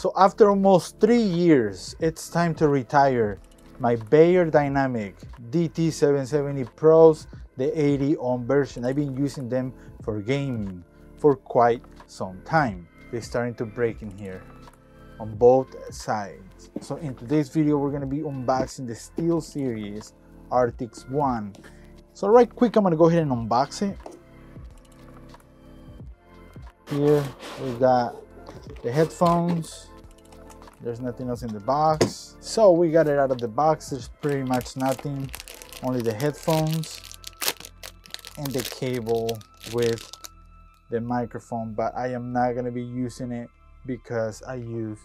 So after almost 3 years, it's time to retire my Beyerdynamic DT770 Pros, the 80 ohm version. I've been using them for gaming for quite some time. They're starting to break in here on both sides. So in today's video, we're gonna be unboxing the SteelSeries ARTICS 1. So right quick, I'm gonna go ahead and unbox it. Here we got the headphones. There's nothing else in the box. So we got it out of the box. There's pretty much nothing, only the headphones and the cable with the microphone, but I am not gonna be using it because I use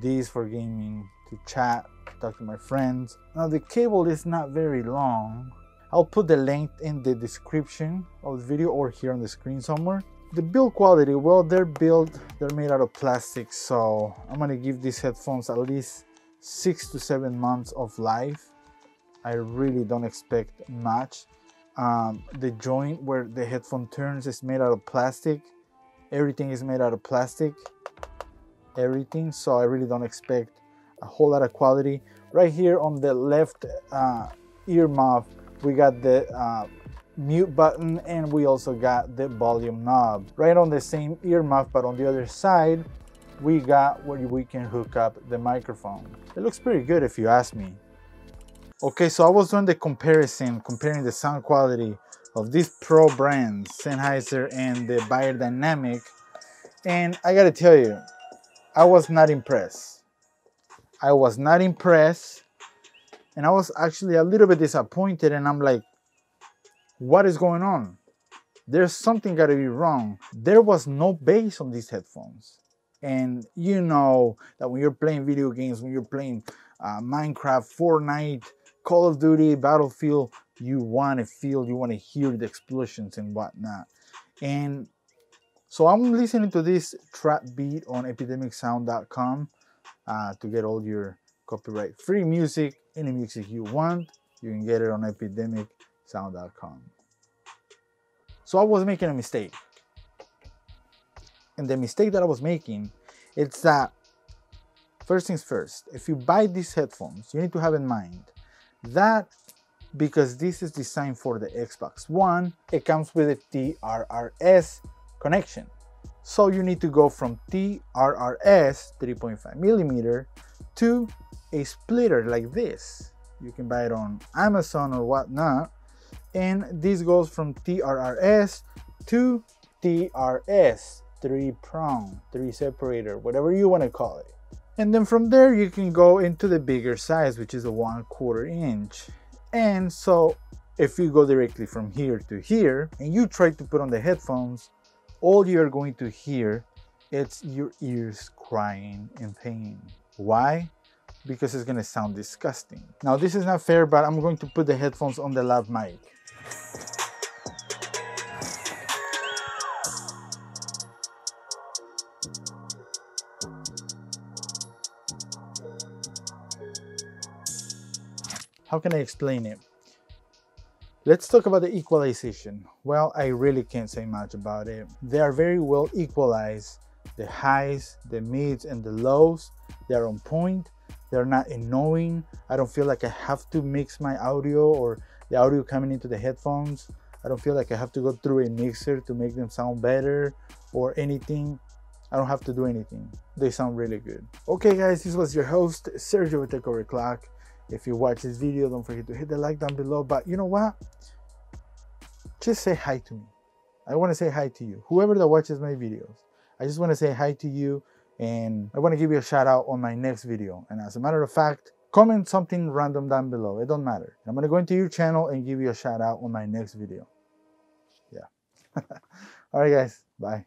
these for gaming, to chat, talk to my friends. Now the cable is not very long. I'll put the length in the description of the video or here on the screen somewhere. The build quality, well, they're made out of plastic, so I'm gonna give these headphones at least 6 to 7 months of life. I really don't expect much. The joint where the headphone turns is made out of plastic. Everything is made out of plastic. Everything, so I really don't expect a whole lot of quality. Right here on the left ear muff, we got the mute button, and we also got the volume knob. Right on the same ear muff, but on the other side, we got where we can hook up the microphone. It looks pretty good if you ask me. Okay, so I was doing the comparison, comparing the sound quality of these pro brands, Sennheiser and the Beyerdynamic, and I gotta tell you, I was not impressed. I was not impressed, and I was actually a little bit disappointed, and I'm like, what is going on? There's something gotta be wrong. There was no bass on these headphones. And you know that when you're playing video games, when you're playing Minecraft, Fortnite, Call of Duty, Battlefield, you wanna hear the explosions and whatnot. And so I'm listening to this trap beat on epidemicsound.com to get all your copyright-free music. Any music you want, you can get it on epidemicsound.com. So I was making a mistake. And the mistake that I was making, it's that, first things first, if you buy these headphones, you need to have in mind that because this is designed for the Xbox One, it comes with a TRRS connection. So you need to go from TRRS 3.5mm to a splitter like this. You can buy it on Amazon or whatnot. And this goes from TRRS to TRS, 3-prong, 3-separator, whatever you want to call it. And then from there you can go into the bigger size, which is a 1/4 inch. And so if you go directly from here to here and you try to put on the headphones, all you're going to hear is your ears crying in pain. Why? Because it's gonna sound disgusting. Now this is not fair, but I'm going to put the headphones on the lav mic. How can I explain it? Let's talk about the equalization. Well, I really can't say much about it. They are very well equalized. The highs, the mids, and the lows, they're on point. They're not annoying. I don't feel like I have to mix my audio or the audio coming into the headphones. I don't feel like I have to go through a mixer to make them sound better or anything. I don't have to do anything. They sound really good. Okay guys, this was your host, Sergio with Tech Over Clock. If you watch this video, don't forget to hit the like down below. But you know what? Just say hi to me. I want to say hi to you. Whoever that watches my videos, I just want to say hi to you. And I want to give you a shout out on my next video. And as a matter of fact, comment something random down below. It don't matter. I'm going to go into your channel and give you a shout out on my next video. Yeah. All right, guys. Bye.